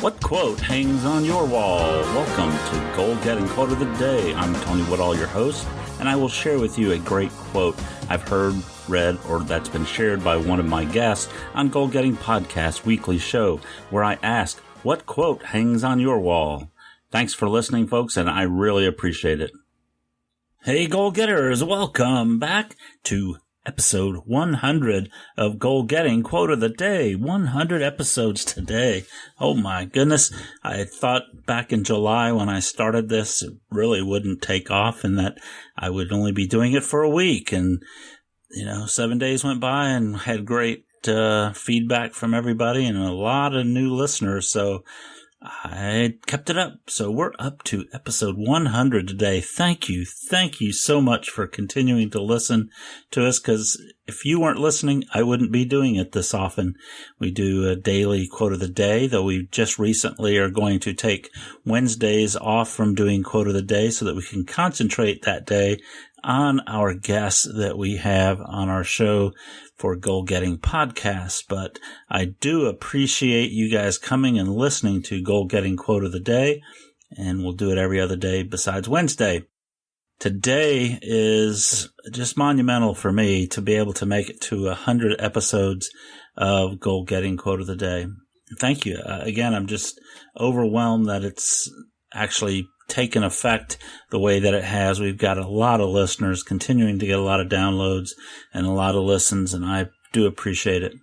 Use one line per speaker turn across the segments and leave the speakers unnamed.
What quote hangs on your wall? Welcome to Goal Getting Quote of the Day. I'm Tony Woodall, your host, and I will share with you a great quote I've heard, read, or that's been shared by one of my guests on Goal Getting Podcast weekly show, where I ask, what quote hangs on your wall? Thanks for listening, folks, and I really appreciate it. Hey, Goal Getters, welcome back to episode 100 of Goal Getting Quote of the Day. 100 episodes today. Oh my goodness. I thought back in July when I started this, it really wouldn't take off and that I would only be doing it for a week. And, 7 days went by and had great feedback from everybody and a lot of new listeners. So I kept it up. So we're up to episode 100 today. Thank you. Thank you so much for continuing to listen to us, because if you weren't listening, I wouldn't be doing it this often. We do a daily quote of the day, though we just recently are going to take Wednesdays off from doing quote of the day so that we can concentrate that day on our guests that we have on our show for Goal Getting Podcast. But I do appreciate you guys coming and listening to Goal Getting Quote of the Day, and we'll do it every other day besides Wednesday. Today is just monumental for me to be able to make it to 100 episodes of Goal Getting Quote of the Day. Thank you. Again, I'm just overwhelmed that it's actually taken effect the way that it has. We've got a lot of listeners, continuing to get a lot of downloads and a lot of listens, and I do appreciate it.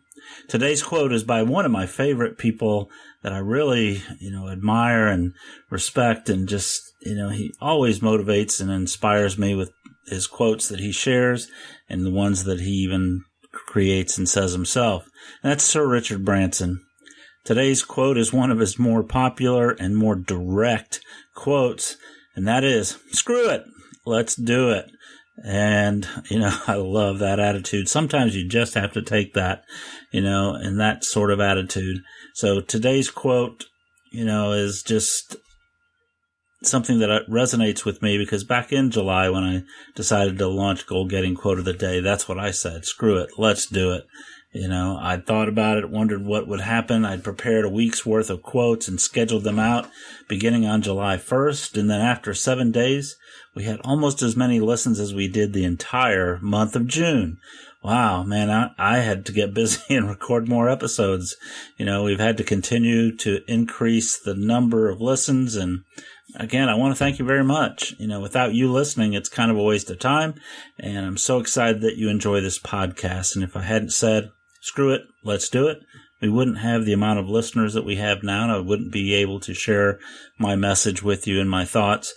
Today's quote is by one of my favorite people that I really, admire and respect, and just, he always motivates and inspires me with his quotes that he shares and the ones that he even creates and says himself. And that's Sir Richard Branson. Today's quote is one of his more popular and more direct quotes, and that is, screw it, let's do it. And, I love that attitude. Sometimes you just have to take that, and that sort of attitude. So today's quote, is just something that resonates with me, because back in July when I decided to launch Goal Getting Quote of the Day, that's what I said, screw it, let's do it. I'd thought about it, wondered what would happen. I'd prepared a week's worth of quotes and scheduled them out beginning on July 1st. And then after 7 days, we had almost as many listens as we did the entire month of June. Wow, man, I had to get busy and record more episodes. We've had to continue to increase the number of listens. And again, I want to thank you very much. Without you listening, it's kind of a waste of time. And I'm so excited that you enjoy this podcast. And if I hadn't said, screw it, let's do it, we wouldn't have the amount of listeners that we have now, and I wouldn't be able to share my message with you and my thoughts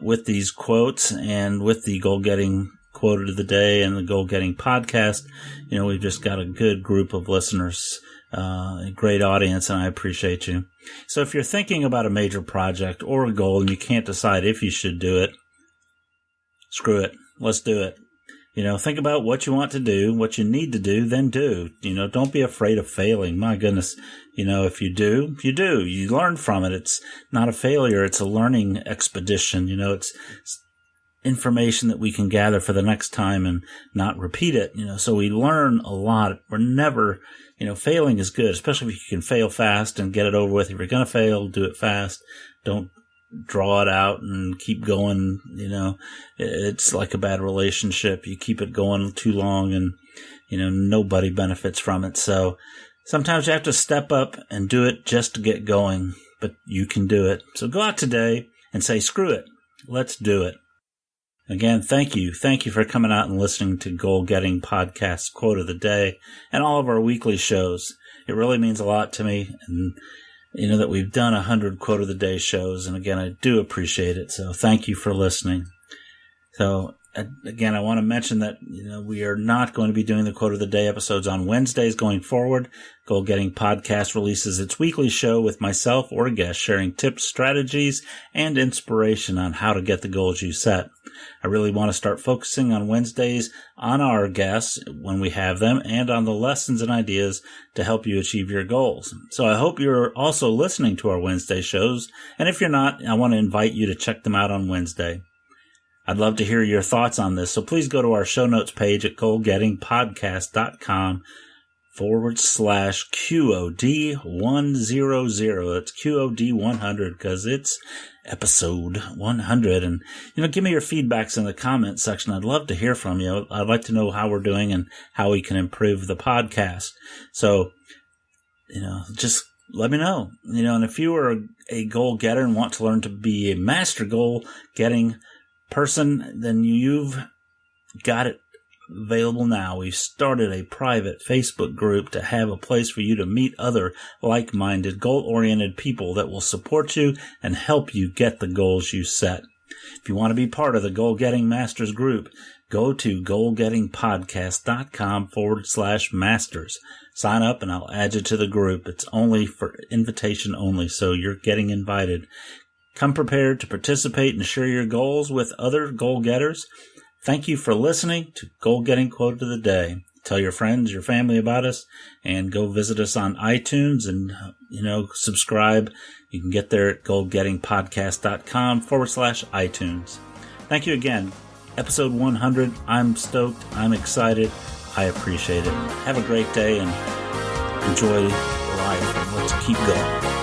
with these quotes and with the Goal Getting Quoted of the Day and the Goal Getting Podcast. We've just got a good group of listeners, a great audience, and I appreciate you. So if you're thinking about a major project or a goal and you can't decide if you should do it, screw it, let's do it. Think about what you want to do, what you need to do, then do. Don't be afraid of failing. My goodness. If you do, you do. You learn from it. It's not a failure. It's a learning expedition. It's information that we can gather for the next time and not repeat it. So we learn a lot. We're never, failing is good, especially if you can fail fast and get it over with. If you're going to fail, do it fast. Don't draw it out and keep going. It's like a bad relationship. You keep it going too long and, nobody benefits from it. So sometimes you have to step up and do it just to get going, but you can do it. So go out today and say, screw it, let's do it. Again, thank you. Thank you for coming out and listening to Goal Getting Podcast Quote of the Day and all of our weekly shows. It really means a lot to me, and that we've done 100 Quote of the Day shows. And again, I do appreciate it. So thank you for listening. So again, I want to mention that, we are not going to be doing the Quote of the Day episodes on Wednesdays going forward. Goal Getting Podcast releases its weekly show with myself or a guest sharing tips, strategies, and inspiration on how to get the goals you set. I really want to start focusing on Wednesdays on our guests when we have them and on the lessons and ideas to help you achieve your goals. So I hope you're also listening to our Wednesday shows. And if you're not, I want to invite you to check them out on Wednesday. I'd love to hear your thoughts on this, so please go to our show notes page at goalgettingpodcast.com QOD-100. That's QOD-100 because it's episode 100. And, give me your feedbacks in the comment section. I'd love to hear from you. I'd like to know how we're doing and how we can improve the podcast. So, just let me know. And if you are a goal getter and want to learn to be a master goal getting person, then you've got it available now. We've started a private Facebook group to have a place for you to meet other like-minded, goal-oriented people that will support you and help you get the goals you set. If you want to be part of the Goal Getting Masters group, go to goalgettingpodcast.com/masters. Sign up and I'll add you to the group. It's only for invitation only, so you're getting invited. Come prepared to participate and share your goals with other goal getters. Thank you for listening to Goal Getting Quote of the Day. Tell your friends, your family about us, and go visit us on iTunes and, subscribe. You can get there at goalgettingpodcast.com/iTunes. Thank you again. Episode 100. I'm stoked. I'm excited. I appreciate it. Have a great day and enjoy life. Let's keep going.